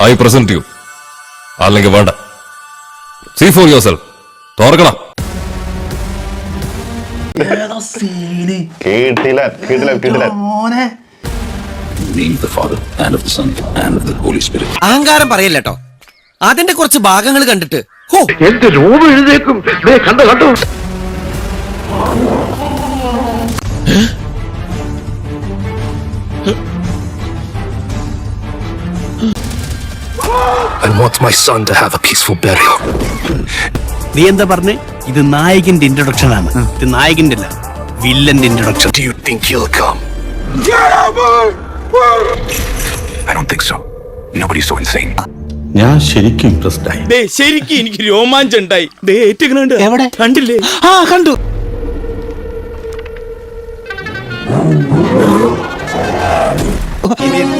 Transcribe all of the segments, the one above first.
I present you. അല്ലെങ്കിൽ വേണ്ട. See for yourself. തോർക്കണം. അഹങ്കാരം പറയല്ലോ. അതിന്റെ കുറച്ച് ഭാഗങ്ങൾ കണ്ടിട്ട് എന്റെ രൂപ എഴുതേക്കും. കണ്ടോ കണ്ടോ. I want my son to have a peaceful burial. നീ എന്താ പറഞ്ഞേ? ഇത് നായകന്റെ ഇൻട്രൊഡക്ഷൻ ആണ്. ഇത് നായകന്റെ അല്ല, വില്ലന്റെ introduction. Do you think he'll come? I don't think so. Nobody's so insane. ഞാൻ ശരിക്കും ഇംപ്രസ്ഡ് ആയി. ശരിക്കും എനിക്ക് രോമാഞ്ചം ഉണ്ടായി. എവിടെ കണ്ടില്ലേ? ആ കണ്ടു.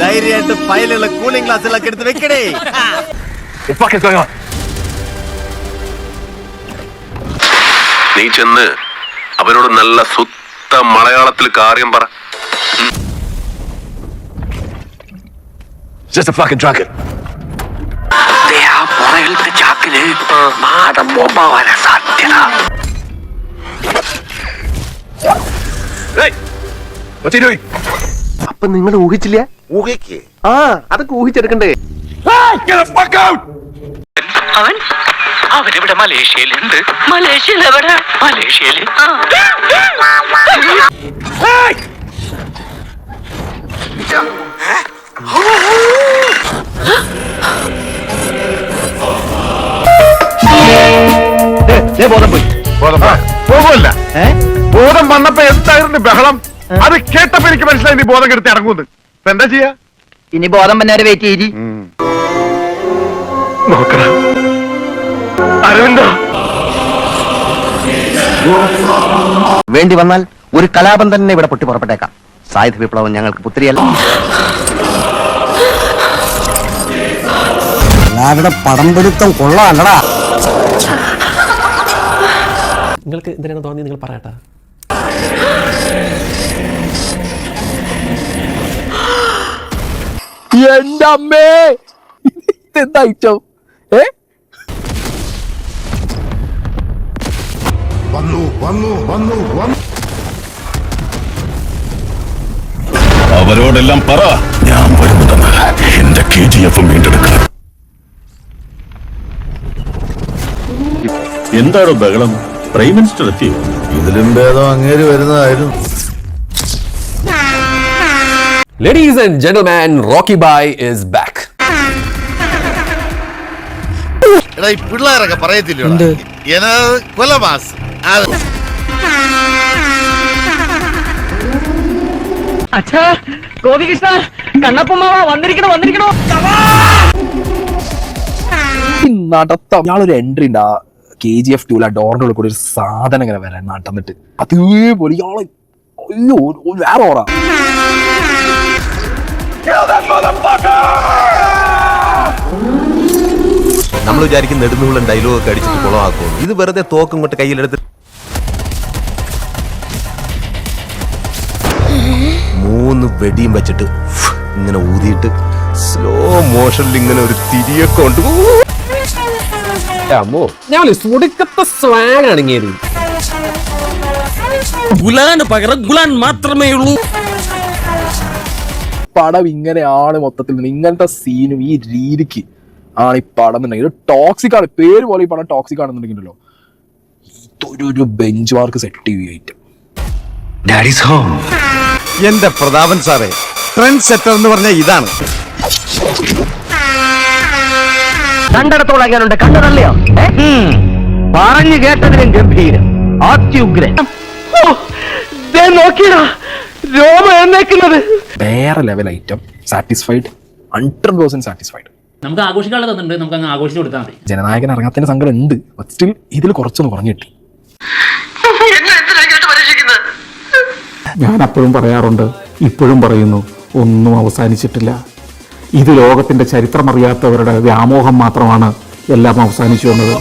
ധൈര്യമായിട്ട് ഫയലുള്ള കൂളിംഗ് ഗ്ലാസ്സിലൊക്കെ എടുത്ത് വെക്കണേ. What the fuck is going on? നീ ചെന്ന് അവരോട് നല്ല സുത്ത മലയാളത്തിൽ കാര്യം പറ. Just a fucking drunkard. പുറകിലത്തെ ചാക്കില് നാടൻ ബോംബാവാനാ സാധ്യത. Hey! What's he doing? അപ്പൊ നിങ്ങൾ ഊഹിച്ചില്ല? ഊഹിക്കേ. അതൊക്കെ ഊഹിച്ചെടുക്കണ്ടേ? Get the fuck out! അവരിവിടെ മലേഷ്യയിലുണ്ട്. മലേഷ്യയിൽ എവിടെ? മലേഷ്യയില്. ബോധം പോയി. പോകുമല്ല. ബോധം വന്നപ്പോ എന്തായിരുന്നു ബഹളം? അത് കേട്ടപ്പോ എനിക്ക് മനസ്സിലായി നീ ബോധം കെടുത്ത് ഇറങ്ങുന്നത്. ഇപ്പൊ എന്താ ചെയ്യാ? ഇനി ബോധം വന്നവരെ വെയിറ്റ് ചെയ്തി. നോക്കണ അരവിന്ദ. വേണ്ടി വന്നാൽ ഒരു കലാപം തന്നെ ഇവിടെ പൊട്ടി പുറപ്പെട്ടേക്കാം. സായുധ വിപ്ലവം ഞങ്ങൾക്ക് പുത്രിയല്ല. എല്ലാവരുടെ പടം പിടുത്തം കൊള്ളാല്ലടാ. നിങ്ങൾക്ക് എന്തിനാണ് തോന്നി? നിങ്ങൾ പറയട്ടെ. എന്റെ അമ്മേ, എന്താ ഐറ്റം? അവരോടെല്ലാം പറ, ഞാൻ വരുന്നതെന്ന് എന്റെ KGF വീണ്ടെടുക്കണം. എന്താണോ ബഹളം? പ്രൈം മിനിസ്റ്റർ എത്തിയോ? ഇതിലും ഭേദം അങ്ങേര് വരുന്നതായിരുന്നു. Ladies and gentlemen, Rocky Bhai is back. എടാ ഈ പിള്ളേരൊക്കെ പറയത്തില്ല കൊലമാസ്. അച്ഛാ ഗോപികൃഷ്ണ, കണ്ണപ്പമാവാ വന്നിരിക്കണോ വന്നിരിക്കണോ. നടത്തം ഞാളൊരു എൻട്രി ഉണ്ട് ആ KGF 2 ഡോറിന്റെ ഉള്ളിൽ കൂടി ഒരു സാധനം ഇങ്ങനെ വരാൻ നടന്നിട്ട് അതേപോലെ ഇയാളെ വേറെ ഓറ. നമ്മൾ വിചാരിക്കും നെടുന്നുള്ളൻ ഡയലോഗ് ഒക്കെ അടിച്ചിട്ട് കുളമാക്കും. ഇത് വെറുതെ തോക്കും കൊണ്ട് കയ്യിലെടുത്ത് 3 വെടിയും വെച്ചിട്ട് ഇങ്ങനെ ഊതിയിട്ട് സ്ലോ മോഷനിൽ ഇങ്ങനെ ഒരു തിരിയൊക്കെ ഉണ്ട്. അമ്മോ, ഞാൻ സുടുക്കത്തെ സ്വാങ് ആണെങ്കിയത്. ഗുലാന് പകരം ഗുലാൻ മാത്രമേ ഉള്ളൂ. പടം ഇങ്ങനെയാണ് മൊത്തത്തിൽ. ഇങ്ങനത്തെ സീനും ഈ രീതിക്ക് ആണ് ഈ പടം എന്നുണ്ടെങ്കിൽ ടോക്സിക് ആണ്. പേര് പോലെ ഈ പടം ടോക്സിക് ആണെന്നുണ്ടെങ്കിലോ ഇതൊരു ബെഞ്ച് മാർക്ക് സെറ്റ് ചെയ്യും ഐറ്റം. Daddy's home. എന്റെ പ്രതാപൻ സാറേ, ട്രെൻഡ് സെറ്റർ എന്ന് പറഞ്ഞ ഇതാണ്. കണ്ടിടത്തോളാക്കാനുണ്ട്, കണ്ടതല്ലയോ? പറഞ്ഞു കേട്ടതിനും ഗംഭീരം, അത്യുഗ്രൻ. നോക്കിയടാ രോമ എന്നേക്കുന്നത്. വേറെ ലെവൽ ഐറ്റം. Satisfied, 100% satisfied. നമുക്ക് ആഘോഷിക്കാനുള്ള തന്നിട്ടുണ്ട്, നമുക്ക് അങ്ങ് ആഘോഷിച്ച് കൊടുത്താൽ മതി. ജനനായകൻ ഇറങ്ങാത്തതിന്റെ സങ്കടം ഉണ്ട്. സ്റ്റിൽ ഇതിൽ കുറച്ചൊന്ന് കുറഞ്ഞു കിട്ടി. ഞാൻ അപ്പോഴും പറയാറുണ്ട്, ഇപ്പോഴും പറയുന്നു, ഒന്നും അവസാനിച്ചിട്ടില്ല. ഇത് ലോകത്തിന്റെ ചരിത്രമറിയാത്തവരുടെ വ്യാമോഹം മാത്രമാണ് എല്ലാം അവസാനിച്ചു വന്നത്.